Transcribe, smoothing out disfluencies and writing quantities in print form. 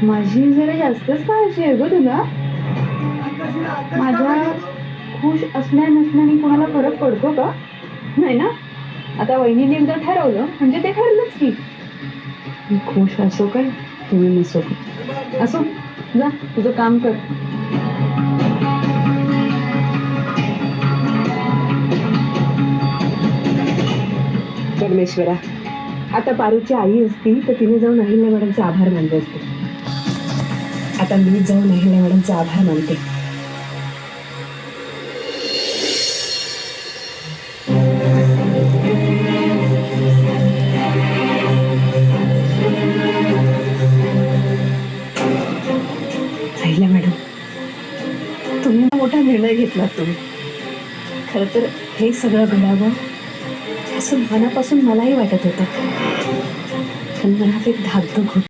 माझी जरा जास्तच काळजी आहे ग तुला. माझ्या खुश असण्या नसण्याने कोणाला फरक पडतो का? नाही ना. आता वहिनीने एकदा ठरवलं म्हणजे ते ठरलंच की. मी खुश असो काय तुम्ही नसो असो. जा तुझं काम कर. परमेश्वरा, आता पारूची आई असती तर तिने जाऊन अहिल्या मॅडमचे आभार मानले असते. आता मी जाऊन अहिल्या मॅडमचे आभार मानते. अहिल्या मॅडम, तुम्ही मोठा निर्णय घेतला. तुम्ही खर तर हे सगळं घडावं असं मनापासून मलाही वाटत होतं, पण मनात एक धाकधूक होती.